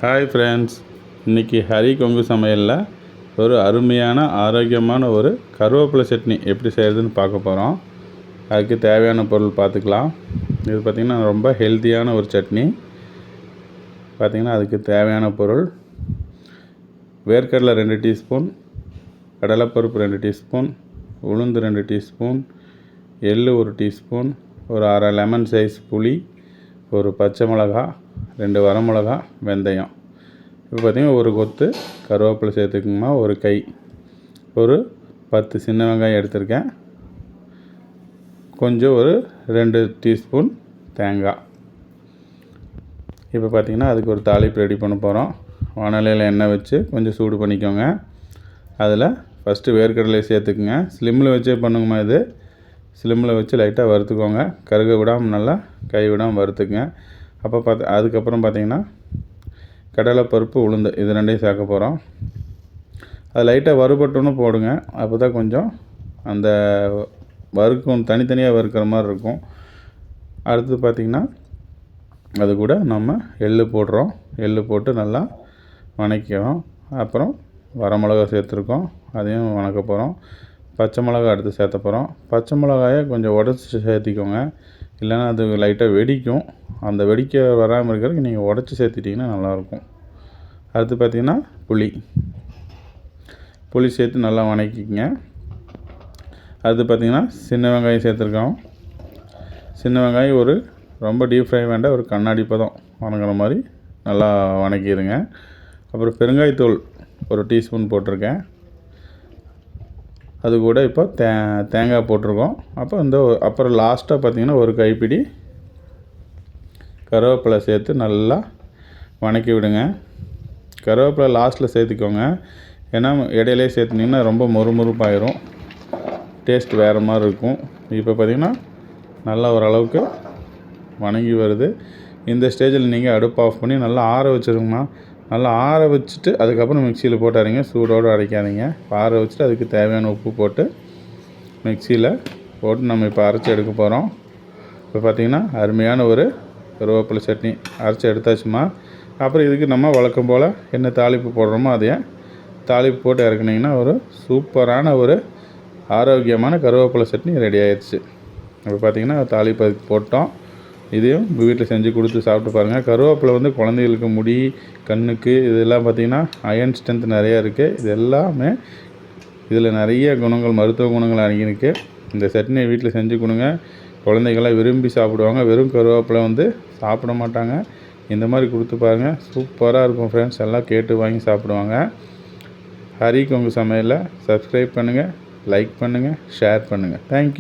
Hi friends, இன்றைக்கி ஹரி கொங்கு சமையலில் ஒரு அருமையான ஆரோக்கியமான ஒரு கருவேப்பிலை சட்னி எப்படி செய்கிறதுன்னு பார்க்க போகிறோம். அதுக்கு தேவையான பொருள் பார்த்துக்கலாம். இது பார்த்திங்கன்னா ரொம்ப ஹெல்த்தியான ஒரு சட்னி. பார்த்திங்கன்னா அதுக்கு தேவையான பொருள் வேர்க்கடலை 2 டீஸ்பூன், கடலைப்பருப்பு 2 டீஸ்பூன், உளுந்து 2 டீஸ்பூன், எள்ளு 1 டீஸ்பூன், ஒரு அரை லெமன் சைஸ் புளி, ஒரு பச்சை மிளகா, 2 வரமிளகா, வெந்தயம். இப்போ பார்த்திங்கன்னா ஒரு கொத்து கருவேப்பிலை சேர்த்துக்குங்கம்மா. ஒரு கை, ஒரு 10 சின்ன வெங்காயம் எடுத்திருக்கேன். கொஞ்சம் ஒரு 2 டீஸ்பூன் தேங்காய். இப்போ பார்த்திங்கன்னா அதுக்கு ஒரு தாளிப்பு ரெடி பண்ண போகிறோம். வானலியில் எண்ணெய் வச்சு கொஞ்சம் சூடு பண்ணிக்கோங்க. அதில் ஃபஸ்ட்டு வேர்க்கடலையை சேர்த்துக்குங்க. ஸ்லிம்மில் வச்சே பண்ணுங்கம்மா. இது ஸ்லிம்மில் வச்சு லைட்டாக வறுத்துக்கோங்க. கருக விடாமல் நல்லா கை விடாமல் வறுத்துக்குங்க. அதுக்கப்புறம் பார்த்திங்கன்னா கடலைப்பருப்பு, உளுந்து இது 2ஐயும் சேர்க்க போகிறோம். அது லைட்டாக வறுபட்டோன்னு போடுங்க. அப்போ தான் கொஞ்சம் அந்த வறுக்கும் தனித்தனியாக வறுக்கிற மாதிரி இருக்கும். அடுத்து பார்த்திங்கன்னா அது கூட நம்ம எள்ளு போடுறோம். எள்ளு போட்டு நல்லா வணக்கிறோம். அப்புறம் வரமிளகா சேர்த்துருக்கோம், அதையும் வணக்க போகிறோம். பச்சை மிளகா அடுத்து சேர்த்த போகிறோம். பச்சை மிளகாயை கொஞ்சம் உடச்சி சேர்த்திக்கோங்க, இல்லைன்னா அது லைட்டாக வெடிக்கும். அந்த வெடிக்க வராமல் இருக்கிறதுக்கு நீங்கள் உடச்சி சேர்த்துட்டிங்கன்னா நல்லாயிருக்கும். அடுத்து பார்த்திங்கன்னா புளி சேர்த்து நல்லா வணக்கிக்கங்க. அடுத்து பார்த்திங்கன்னா சின்ன வெங்காயம் சேர்த்துருக்கோம். சின்ன வெங்காயம் ஒரு ரொம்ப டீப் ஃப்ரை வேண்டாம், ஒரு கண்ணாடி பதம் வணங்குற மாதிரி நல்லா வணக்கிடுங்க. அப்புறம் பெருங்காயத்தூள் 1 டீஸ்பூன் போட்டிருக்கேன். அது கூட இப்போ தேங்காய் போட்டிருக்கோம். அப்புறம் லாஸ்ட்டாக பார்த்திங்கன்னா ஒரு கைப்பிடி கருவேப்பிலை சேர்த்து நல்லா வணக்கி விடுங்க. கருவேப்பிலை லாஸ்ட்டில் சேர்த்துக்கோங்க, ஏன்னா இடையிலே சேர்த்துனிங்கன்னா ரொம்ப மொறுமொறுப்பாயிரும், டேஸ்ட் வேறு மாதிரி இருக்கும். இப்போ பார்த்திங்கன்னா நல்லா ஓரளவுக்கு வணங்கி வருது. இந்த ஸ்டேஜில் நீங்கள் அடுப்பு ஆஃப் பண்ணி நல்லா ஆற வச்சுருங்கம்மா. நல்லா ஆற வச்சுட்டு அதுக்கப்புறம் மிக்சியில் போட்டு அரைங்க. சூடோடு அரைக்காதீங்க. ஆற வச்சுட்டு அதுக்கு தேவையான உப்பு போட்டு மிக்சியில் போட்டு நம்ம இப்போ அரைச்சி எடுக்க போகிறோம். இப்போ பார்த்திங்கன்னா அருமையான ஒரு கருவேப்பிலை சட்னி அரைச்சி எடுத்தாச்சுமா. அப்புறம் இதுக்கு நம்ம வழக்கம் போல் என்ன தாளிப்பு போடுறோமோ அதையே தாளிப்பு போட்டு இறக்குனிங்கன்னா ஒரு சூப்பரான ஒரு ஆரோக்கியமான கருவேப்பிலை சட்னி ரெடி ஆயிடுச்சு. இப்போ பார்த்திங்கன்னா தாளிப்பு அதுக்கு போட்டோம். இதையும் உங்கள் வீட்டில் செஞ்சு கொடுத்து சாப்பிட்டு பாருங்கள். கருவேப்பிலை வந்து குழந்தைகளுக்கு முடி, கண்ணுக்கு இதெல்லாம் பார்த்திங்கன்னா அயன் ஸ்ட்ரென்த் நிறையா இருக்குது. இது எல்லாமே இதில் நிறைய குணங்கள், மருத்துவ குணங்கள் அடங்கியிருக்கு. இந்த சட்னியை வீட்டில் செஞ்சு கொடுங்க. குழந்தைகள்லாம் விரும்பி சாப்பிடுவாங்க. வெறும் கருவேப்பிலை வந்து சாப்பிட மாட்டாங்க. இந்த மாதிரி கொடுத்து பாருங்கள், சூப்பராக இருக்கும் ஃப்ரெண்ட்ஸ். எல்லாம் கேட்டு வாங்கி சாப்பிடுவாங்க. ஹரி கொங்கு சமையலை சப்ஸ்கிரைப் பண்ணுங்கள், லைக் பண்ணுங்கள், ஷேர் பண்ணுங்கள். தேங்க்யூ.